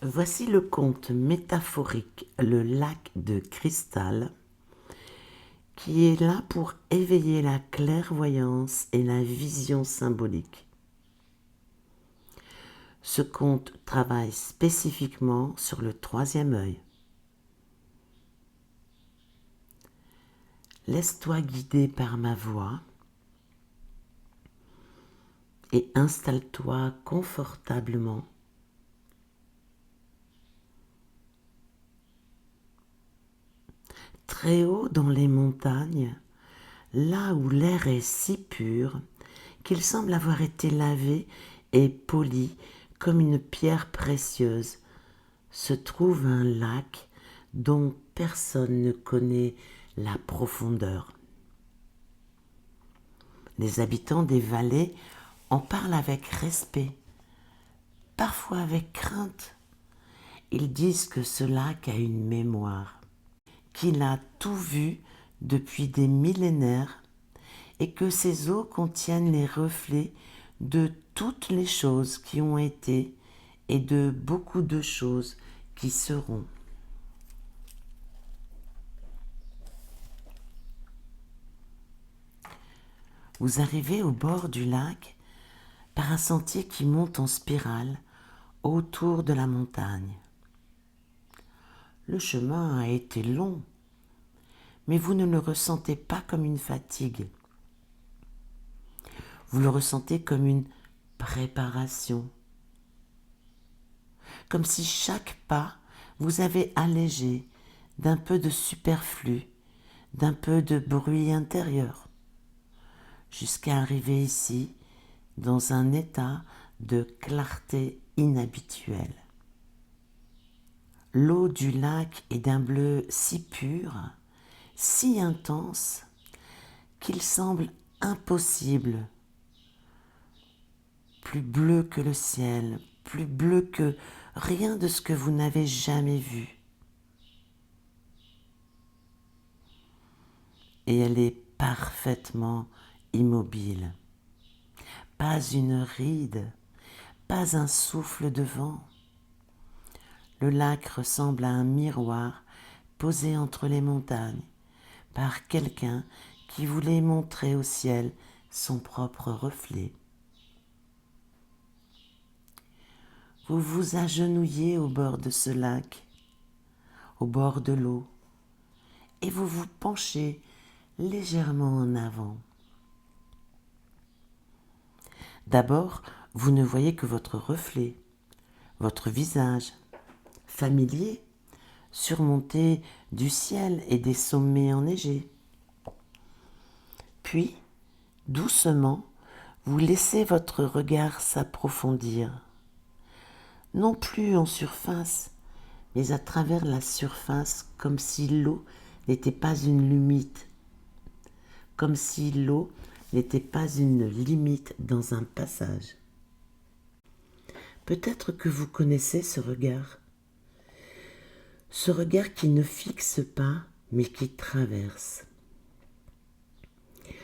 Voici le conte métaphorique Le lac de cristal qui est là pour éveiller la clairvoyance et la vision symbolique. Ce conte travaille spécifiquement sur le troisième œil. Laisse-toi guider par ma voix et installe-toi confortablement. Très haut dans les montagnes, là où l'air est si pur qu'il semble avoir été lavé et poli comme une pierre précieuse, se trouve un lac dont personne ne connaît la profondeur. Les habitants des vallées en parlent avec respect, parfois avec crainte. Ils disent que ce lac a une mémoire, qu'il a tout vu depuis des millénaires et que ses eaux contiennent les reflets de toutes les choses qui ont été et de beaucoup de choses qui seront. Vous arrivez au bord du lac par un sentier qui monte en spirale autour de la montagne. Le chemin a été long, mais vous ne le ressentez pas comme une fatigue. Vous le ressentez comme une préparation, comme si chaque pas vous avait allégé d'un peu de superflu, d'un peu de bruit intérieur, jusqu'à arriver ici dans un état de clarté inhabituelle. L'eau du lac est d'un bleu si pur, si intense, qu'il semble impossible, plus bleu que le ciel, plus bleu que rien de ce que vous n'avez jamais vu. Et elle est parfaitement immobile. Pas une ride, pas un souffle de vent. Le lac ressemble à un miroir posé entre les montagnes par quelqu'un qui voulait montrer au ciel son propre reflet. Vous vous agenouillez au bord de ce lac, au bord de l'eau, et vous vous penchez légèrement en avant. D'abord, vous ne voyez que votre reflet, votre visage, familier, surmonté du ciel et des sommets enneigés. Puis, doucement, vous laissez votre regard s'approfondir, non plus en surface, mais à travers la surface, comme si l'eau n'était pas une limite, comme si l'eau n'était pas une limite dans un passage. Peut-être que vous connaissez ce regard qui ne fixe pas, mais qui traverse,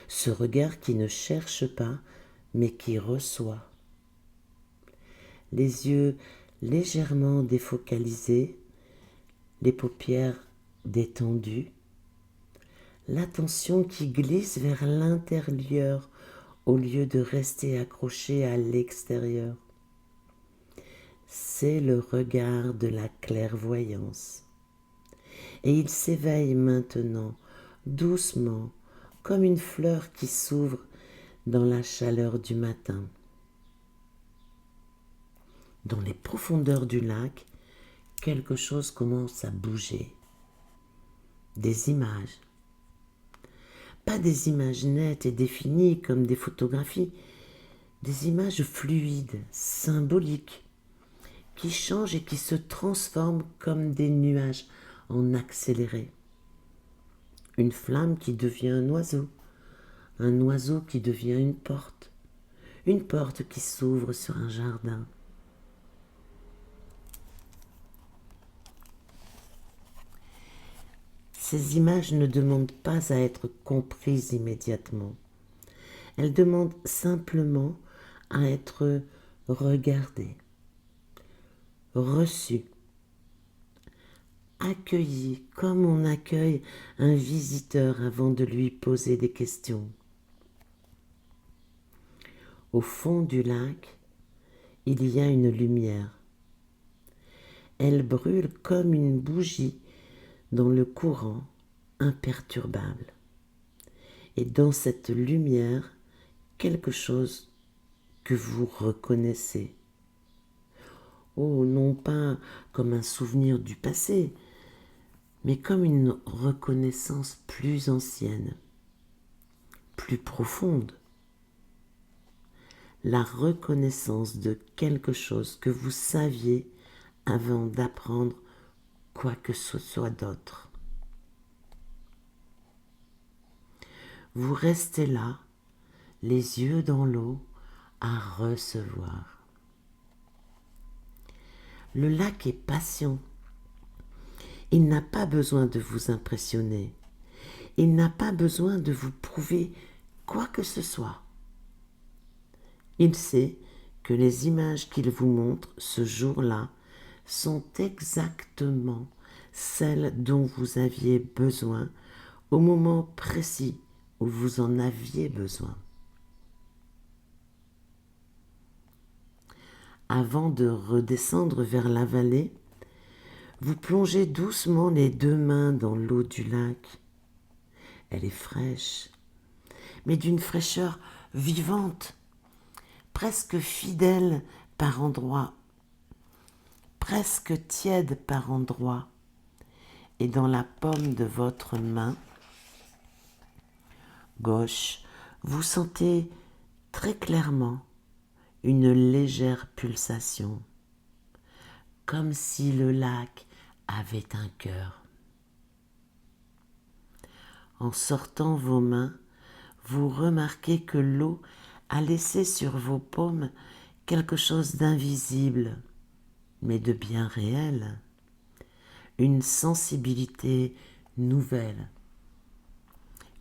ce regard qui ne cherche pas, mais qui reçoit. Les yeux légèrement défocalisés, les paupières détendues, l'attention qui glisse vers l'intérieur au lieu de rester accrochée à l'extérieur. C'est le regard de la clairvoyance. Et il s'éveille maintenant, doucement, comme une fleur qui s'ouvre dans la chaleur du matin. Dans les profondeurs du lac, quelque chose commence à bouger. Des images. Pas des images nettes et définies comme des photographies, des images fluides, symboliques, qui changent et qui se transforment comme des nuages en accéléré. Une flamme qui devient un oiseau qui devient une porte qui s'ouvre sur un jardin. Ces images ne demandent pas à être comprises immédiatement. Elles demandent simplement à être regardées. reçu, accueilli comme on accueille un visiteur avant de lui poser des questions. Au fond du lac, il y a une lumière. Elle brûle comme une bougie dans le courant imperturbable. Et dans cette lumière, quelque chose que vous reconnaissez. Oh, non pas comme un souvenir du passé, mais comme une reconnaissance plus ancienne, plus profonde. La reconnaissance de quelque chose que vous saviez avant d'apprendre quoi que ce soit d'autre. Vous restez là, les yeux dans l'eau, à recevoir. Le lac est patient. Il n'a pas besoin de vous impressionner. Il n'a pas besoin de vous prouver quoi que ce soit. Il sait que les images qu'il vous montre ce jour-là sont exactement celles dont vous aviez besoin au moment précis où vous en aviez besoin. Avant de redescendre vers la vallée, vous plongez doucement les 2 mains dans l'eau du lac. Elle est fraîche, mais d'une fraîcheur vivante, presque fidèle par endroits, presque tiède par endroits. Et dans la paume de votre main gauche, vous sentez très clairement une légère pulsation, comme si le lac avait un cœur. En sortant vos mains, vous remarquez que l'eau a laissé sur vos paumes quelque chose d'invisible, mais de bien réel, une sensibilité nouvelle,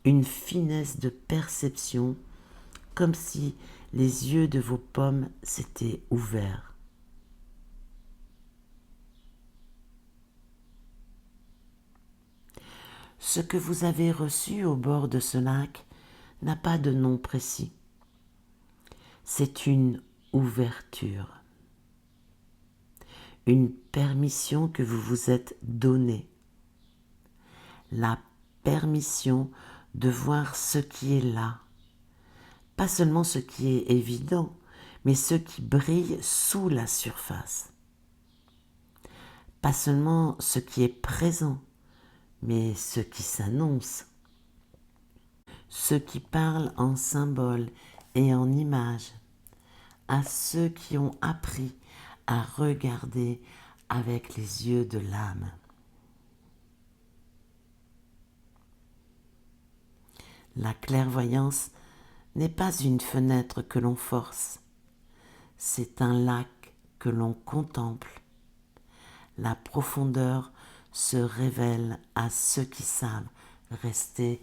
une finesse de perception, comme si les yeux de vos paumes s'étaient ouverts. Ce que vous avez reçu au bord de ce lac n'a pas de nom précis. C'est une ouverture, une permission que vous vous êtes donnée, la permission de voir ce qui est là, pas seulement ce qui est évident, mais ce qui brille sous la surface, pas seulement ce qui est présent, mais ce qui s'annonce, ce qui parle en symboles et en images, à ceux qui ont appris à regarder avec les yeux de l'âme. La clairvoyance n'est pas une fenêtre que l'on force, c'est un lac que l'on contemple. La profondeur se révèle à ceux qui savent rester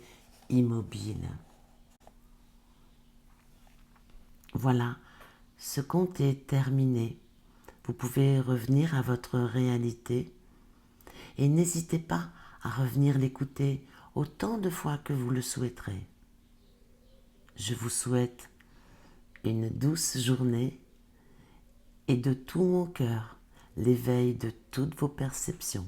immobiles. Voilà, ce conte est terminé. Vous pouvez revenir à votre réalité et n'hésitez pas à revenir l'écouter autant de fois que vous le souhaiterez. Je vous souhaite une douce journée et de tout mon cœur l'éveil de toutes vos perceptions.